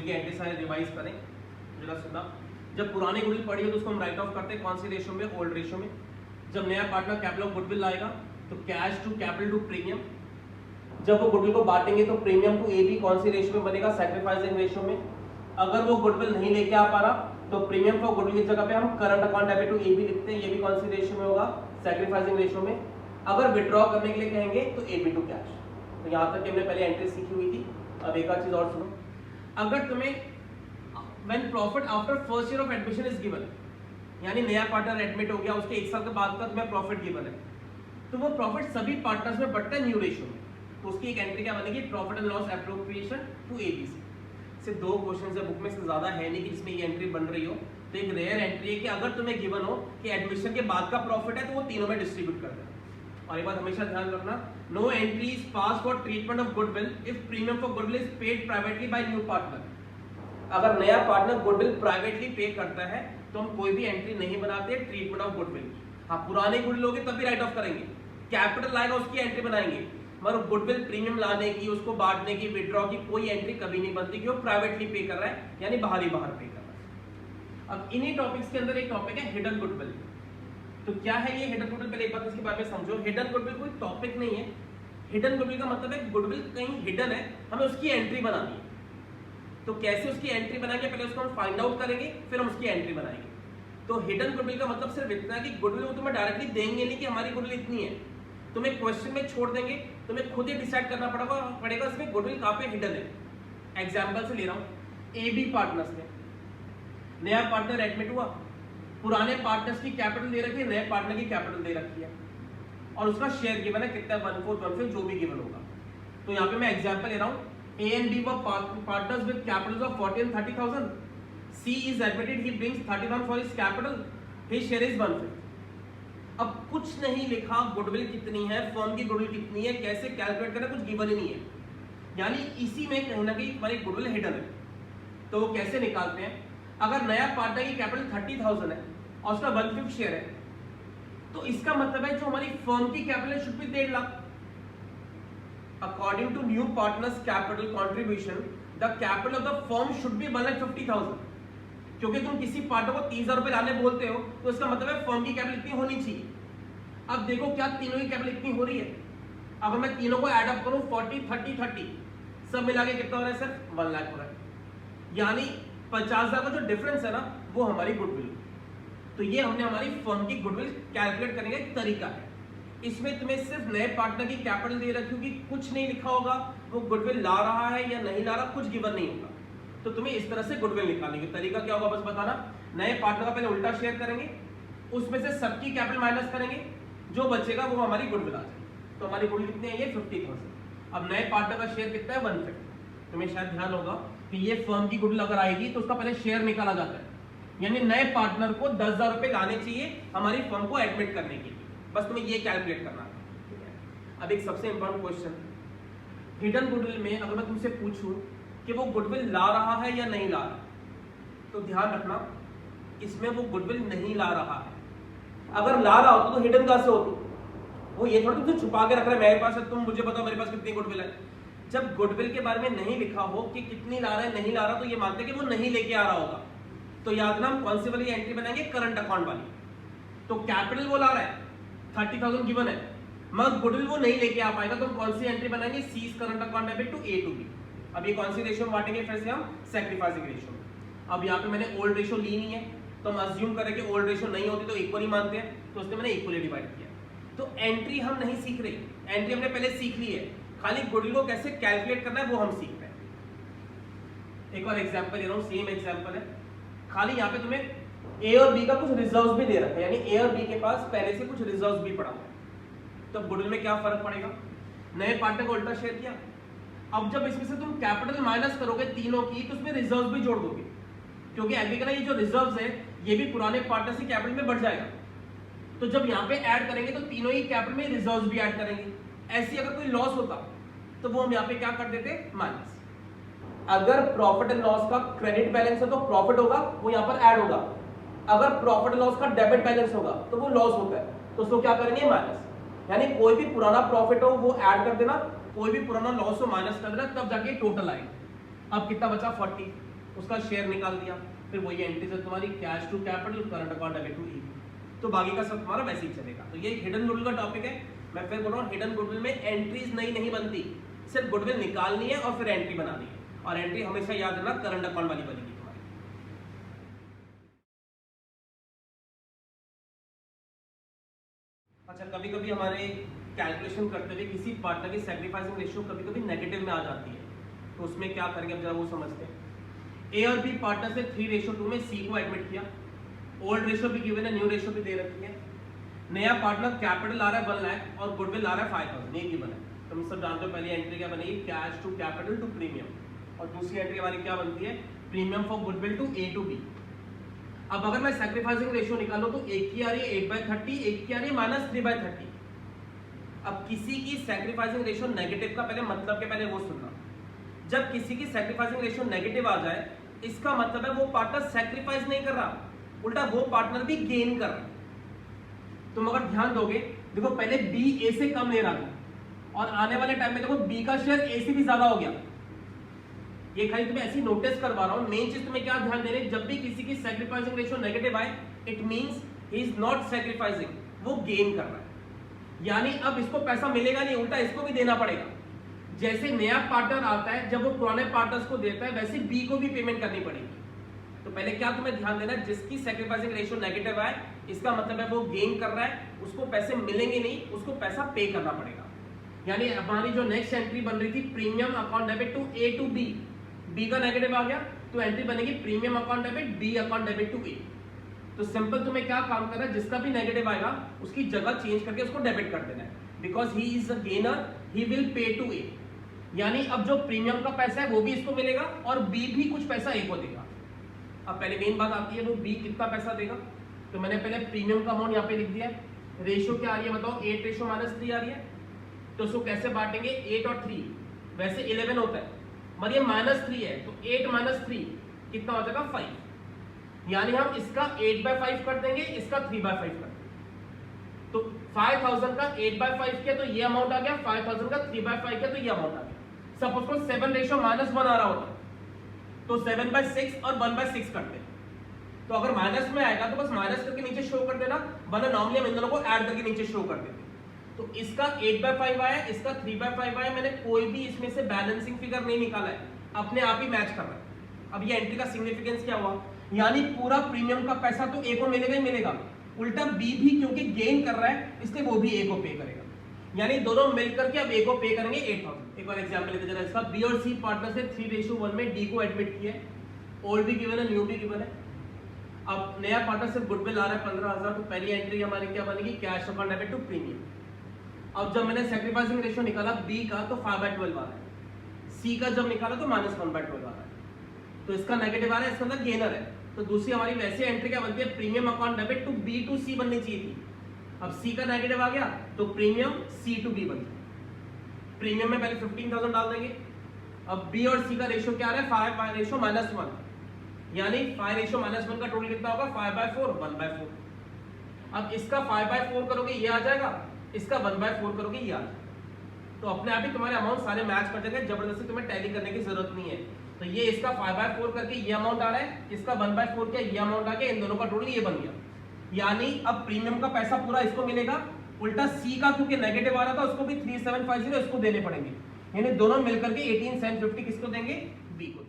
Goodwill की entry सारे revise करें जरा सुना। जब पुरानी गुडविल पड़ी हो तो उसको हम राइट ऑफ करते हैं कौन सी रेशो में, ओल्ड रेशो में। जब नया पार्टनर कैपिटल ऑफ गुडविल लाएगा तो cash to capital to premium. जब वो गुडविल को बांटेंगे तो प्रीमियम टू एबी कौन सी रेशो में बनेगा, सैक्रिफाइसिंग रेशो में। अगर वो गुडविल नहीं लेके आ पा रहा तो प्रीमियम फॉर गुडविल की जगह पे हम current account debit to AB लिखते हैं, ये भी कौन सी रेशो में होगा, सैक्रिफाइसिंग रेशो में। अगर विड्रॉ करने के लिए कहेंगे तो एबी टू कैश। तो यहाँ तक हमने पहले एंट्री सीखी हुई थी। अब एक और चीज और सुनो, अगर तुम्हें when profit after first year of admission is given, यानी नया पार्टनर एडमिट हो गया उसके 1 साल के बाद का तुम्हें प्रॉफिट गिवन है, तो वो प्रॉफिट सभी पार्टनर्स में बटता है न्यू रेशियो में। तो उसकी एक एंट्री क्या बनेगी, profit and loss appropriation to ABC. से 2 क्वेश्चन है बुक में, से ज्यादा है नहीं कि इसमें ये एंट्री बन रही हो। तो एक रेयर एंट्री है कि अगर तुम्हें गिवन हो कि एडमिशन के बाद का प्रॉफिट है तो वो तीनों में डिस्ट्रीब्यूट कर देना। और ये बात हमेशा ध्यान रखना, no entry is pass for treatment of goodwill if premium for goodwill is paid privately by new partner. अगर नया पार्टनर गुडविल प्राइवेटली पे करता है तो हम कोई भी एंट्री नहीं बनाते ट्रीटमेंट ऑफ गुडविल। हाँ, पुराने गुडविल होंगे तब भी राइट ऑफ करेंगे, कैपिटल लाएगा उसकी एंट्री बनाएंगे, मगर गुडविल प्रीमियम लाने की, उसको बांटने की, विड्रॉ की कोई एंट्री कभी नहीं बनती कि वो प्राइवेटली पे कर रहा है, यानी बाहर पे कर रहा है। अब इन्हीं टॉपिक्स के अंदर एक टॉपिक है हिडन गुडविल। तो क्या है ये हिडन गुडविल, पहले एक बात इसके बारे में समझो। हिडन गुडविल कोई टॉपिक नहीं है। हिडन गुडविल का मतलब है गुडविल कहीं हिडन है, हमें उसकी एंट्री बनानी है। तो कैसे उसकी एंट्री बनाएंगे, पहले उसको हम फाइंड आउट करेंगे, फिर हम उसकी एंट्री बनाएंगे। तो हिडन गुडविल का मतलब सिर्फ इतना है कि गुडविल वो तुम्हें डायरेक्टली देंगे नहीं कि हमारी गुडविल इतनी है, तुम्हें क्वेश्चन में छोड़ देंगे, तुम्हें खुद ही डिसाइड करना पड़ेगा इसमें गुडविल कहां पे हिडन है। एग्जांपल से ले रहा हूं, एबी पार्टनर्स में नया पार्टनर एडमिट हुआ, पुराने पार्टनर्स की कैपिटल दे रखी है, नए पार्टनर की कैपिटल दे रखी है, और उसका शेयर गिवन है कितना, 1/4 जो भी गिवन होगा। तो यहाँ पे मैं एग्जांपल ले रहा हूँ, A and B were partners with capitals of 40 and 30,000. C is admitted, he brings 30,000 for his capital, his share is 1/5. अब कुछ नहीं लिखा गुडविल कितनी है, फर्म की गुडविल कितनी है, कैसे कैलकुलेट करना, कुछ गिवन ही नहीं है, यानी इसी में कहीं ना कहीं हमारी गुडविल हिडन है। तो वो कैसे निकालते हैं, अगर नया पार्टनर की कैपिटल 30,000 है और उसका 1/5 शेयर है, तो इसका मतलब है जो हमारी फर्म की capital should be 1.5 lakh. According to new partners capital contribution, the capital of the firm should be 1,50,000. क्योंकि तुम किसी पार्टनर को 30,000 रुपए लाने बोलते हो तो इसका मतलब है फर्म की कैपिटल इतनी होनी चाहिए। अब देखो क्या तीनों की कैपिटल इतनी हो रही है, अब मैं तीनों को ऐड अप करूं 40 30 30 सब मिला के कितना हो रहा है सर, 1 लाख हो रहा है, यानी 50,000 का जो डिफरेंस है ना वो हमारी गुडविल। तो ये हमने हमारी फर्म की गुडविल कैलकुलेट करने का एक तरीका है। इसमें तुम्हें सिर्फ नए पार्टनर की कैपिटल दे रखी होगी, कुछ नहीं लिखा होगा वो गुडविल ला रहा है या नहीं ला रहा, कुछ गिवन नहीं होगा। तो तुम्हें इस तरह से गुडविल निकालने का तरीका क्या होगा, बस बताना, नए पार्टनर का पहले उल्टा शेयर करेंगे, उसमें से सबकी कैपिटल माइनस करेंगे, जो बचेगा वो हमारी गुडविल आ जाएगी। तो हमारी गुडविल कितनी है, ये 50,000। अब नए पार्टनर का शेयर कितना है, 1/5। तुम्हें शायद ध्यान होगा कि ये फर्म की गुडविल अगर आएगी तो उसका पहले शेयर निकाला जाता है, यानी नए पार्टनर को 10,000 रुपए लाने चाहिए हमारी फर्म को एडमिट करने के लिए, बस तुम्हें ये कैलकुलेट करना है। अब एक सबसे इंपॉर्टेंट क्वेश्चन, हिडन गुडविल में अगर मैं तुमसे पूछूं कि वो गुडविल ला रहा है या नहीं ला रहा, तो ध्यान रखना इसमें वो गुडविल नहीं ला रहा है। अगर ला रहा होता तो हिडन कहां से होती, वो ये थोड़ा तुमसे छुपा के रख रहा है, मेरे पास है तुम मुझे बताओ मेरे पास कितनी गुडविल है। जब गुडविल के बारे में नहीं लिखा हो कि कितनी ला रहा है नहीं ला रहा, तो ये मानते हैं कि वो नहीं लेके आ रहा होगा। तो याद ना हम कौन सी वाली एंट्री बनाएंगे, करंट अकाउंट वाली। तो कैपिटल वो ला रहा है, 30,000 गिवन है, मगर गुडविल वो नहीं लेके आ पाएगा, तो हम कौन सी एंट्री बनाएंगे, C's current account debit to A to B. अब ये कौन सी रेशियो में बांटेंगे, फिर से हम सैक्रिफाइसिंग रेशियो में। अब यहाँ पे मैंने ओल्ड रेशियो ली नहीं है, तो हम अज्यूम करें कि ओल्ड रेशियो नहीं होती तो इक्वली मानते हैं, तो उसने मैंने इक्वली डिवाइड किया। तो एंट्री हम नहीं सीख रहे, एंट्री हमने पहले सीख ली है, खाली गुडविल को कैसे कैलकुलेट करना है वो हम सीख रहे हैं। एक और एग्जाम्पल ले रहा हूँ, सेम एग्जाम्पल है, खाली यहाँ पे तुम्हें ए और बी का कुछ रिजर्व भी दे रखा है, यानी ए और बी के पास पहले से कुछ रिजर्व भी पड़ा है। तो गुडविल में क्या फर्क पड़ेगा, नए पार्टनर को उल्टा शेयर किया, अब जब इसमें से तुम कैपिटल माइनस करोगे तीनों की, तो उसमें रिजर्व भी जोड़ दोगे, क्योंकि आगे का ये जो रिजर्व्स है ये भी पुराने पार्टनर की कैपिटल में बढ़ जाएगा। तो जब यहाँ पे ऐड करेंगे तो तीनों ही कैपिटल में रिजर्व्स भी ऐड करेंगे। ऐसी अगर कोई लॉस होता तो वो हम यहाँ पे क्या कर देते, माइनस। अगर प्रॉफिट एंड लॉस का क्रेडिट बैलेंस है तो प्रॉफिट होगा, वो यहाँ पर ऐड होगा। अगर प्रॉफिट एंड लॉस का डेबिट बैलेंस होगा तो वो लॉस होता है, तो उसको क्या करेंगे, माइनस। यानी कोई भी पुराना प्रॉफिट हो वो ऐड कर देना, कोई भी पुराना लॉस हो माइनस कर देना, तब जाके टोटल आएगा। अब कितना बचा, 40। उसका शेयर निकाल दिया, फिर वही एंट्री से तुम्हारी cash to capital, current account debit to equity, तो बाकी का सब तुम्हारा वैसे ही चलेगा। तो ये हिडन गुडविल का टॉपिक है। मैं फिर बोल रहा हूँ, हिडन गुडविल में एंट्रीज नई नहीं बनती, सिर्फ गुडविल निकालनी है और फिर एंट्री बनानी है, और एंट्री हमेशा याद रखना करंट अकाउंट वाली बनेगी तुम्हारी। अच्छा, कभी कभी हमारे कैलकुलेशन करते हुए किसी पार्टनर की सैक्रिफाइसिंग रेशियो कभी कभी नेगेटिव में आ जाती है, तो उसमें क्या करेंगे अब जरा वो समझते हैं। ए और बी पार्टनर से 3:2 में सी को एडमिट किया, ओल्ड रेशियो भी गिवन है, न्यू रेशियो भी दे रखी है। नया पार्टनर कैपिटल आ रहा है 1 लाख और गुडविल आ रहा है 5000, ये गिवन है। तुम सब जानते हो पहली एंट्री क्या बनेगी, cash to capital to premium, और दूसरी एंट्री हमारी क्या बनती है, premium for goodwill to A to B. अब अगर मैं सैक्रिफाइसिंग रेशियो निकालूं तो एक की आ रही है 8/30, एक की आ रही है -3/30। अब किसी की सैक्रिफाइसिंग रेशियो नेगेटिव का पहले मतलब के पहले वो सुनना, जब किसी की सैक्रिफाइसिंग रेशियो नेगेटिव आ जाए इसका मतलब है वो पार्टनर सैक्रिफाइस नहीं कर रहा, उल्टा वो पार्टनर भी गेन कर रहा है। तुम अगर ध्यान दोगे, देखो पहले बी ए से कम ले रहा था और आने वाले टाइम में देखो बी का शेयर ए से भी ज्यादा हो गया। ये खाली तुम्हें ऐसी नोटिस करवा रहा हूं, मेन चीज तुम्हें क्या ध्यान देने, जब भी किसी की सैक्रिफाइसिंग रेशियो नेगेटिव आए it means he is not sacrificing, वो गेन कर रहा है, यानी अब इसको पैसा मिलेगा नहीं, उल्टा इसको भी देना पड़ेगा। जैसे नया पार्टनर आता है, जब वो पुराने पार्टनर्स को देता है वैसे बी को भी पेमेंट करनी पड़ेगी। तो पहले क्या तुम्हें ध्यान देना है, जिसकी सैक्रिफाइसिंग रेशियो नेगेटिव आए इसका मतलब है वो गेन कर रहा है, उसको पैसे मिलेंगे नहीं, उसको पैसा पे करना पड़ेगा। यानी हमारी जो नेक्स्ट एंट्री बन रही थी premium account debit to A to B, B का नेगेटिव आ गया तो एंट्री बनेगी premium account debit B account debit to A. तो सिंपल तुम्हें क्या काम करना है, जिसका भी नेगेटिव आएगा उसकी जगह चेंज करके उसको डेबिट कर देना है, because he is a gainer, he will pay to A. यानी अब जो प्रीमियम का पैसा है वो भी इसको मिलेगा और बी भी कुछ पैसा ए को देगा। अब पहले मेन बात आती है वो बी कितना पैसा देगा, तो मैंने पहले प्रीमियम का अमाउंट यहाँ पे लिख दिया है। रेशियो क्या आ रही है बताओ, 8:-3 आ रही है, तो उसको कैसे बांटेंगे, 8 और 3, वैसे 11 होता है मगर ये -3 है, तो 8 - 3 कितना हो जाएगा 5, यानी हम इसका 8/5 कर देंगे, इसका 3/5 कर देंगे। तो 5000 का 8/5 किया तो ये अमाउंट आ गया, 5000 का 3/5 किया तो ये अमाउंट आ गया। सपोज को 7:1 आ रहा होता तो 7/6 और 1/6 करते हैं, तो अगर माइनस में आएगा तो बस माइनस करके नीचे शो कर देना, वरना नॉर्मली हम इन दोनों को ऐड करके नीचे शो कर देते। तो इसका 8/5 आया, इसका 3/5 आया, मैंने कोई भी इसमें से बैलेंसिंग फिगर नहीं निकाला है, अपने आप ही मैच कर रहा है। अब ये एंट्री का सिग्निफिकेंस क्या हुआ, यानी पूरा प्रीमियम का पैसा तो ए को मिलेगा ही मिलेगा, उल्टा बी भी क्योंकि गेन कर रहा है इसलिए वो भी ए को पे करेगा, यानी दोनों मिलकर के अब ए को पे करेंगे 8000। एक और एग्जांपल लेते जरा इसका, बी और सी पार्टनर से 3:1 में डी को एडमिट किया है, ओल्ड भी गिवन है, न्यू भी गिवन है। अब नया पार्टनर से गुडविल आ रहा है 15000, तो पहली एंट्री हमारी क्या बनेगी, cash account debit to premium. अब जब मैंने सैक्रिफाइसिंग रेशियो निकाला बी का तो 5/12 आ रहा है, सी का जब निकाला तो -1/12 आ रहा है, तो इसका नेगेटिव आ रहा है, इसका मतलब गेनर है। तो दूसरी हमारी वैसे एंट्री क्या बनती है, premium account debit to B to C बननी चाहिए थी। अब सी का नेगेटिव आ गया तो प्रीमियम सी टू बी बन गया। प्रीमियम में पहले 15000 डाल देंगे। अब बी और सी का रेशियो क्या आ रहा है, 5:1, यानी 5:1 का टोटल कितना होगा, 5/4, 1/4। अब इसका 5/4 करोगे ये आ जाएगा, इसका 1/4 करोगे ये आ जाएगा, तो अपने आप ही तुम्हारे अमाउंट सारे मैच कर जाएंगे, जबरदस्ती तुम्हें टैली करने की जरूरत नहीं है। तो ये इसका 5/4 करके ये अमाउंट आ रहा है, इसका 1/4 किया ये अमाउंट आ गया, इन दोनों का टोटल ये बन गया। यानी अब प्रीमियम का पैसा पूरा इसको मिलेगा, उल्टा सी का क्योंकि नेगेटिव आ रहा था उसको भी 3750 इसको देने पड़ेंगे, यानी दोनों मिलकर के 18750 किसको देंगे, बी को।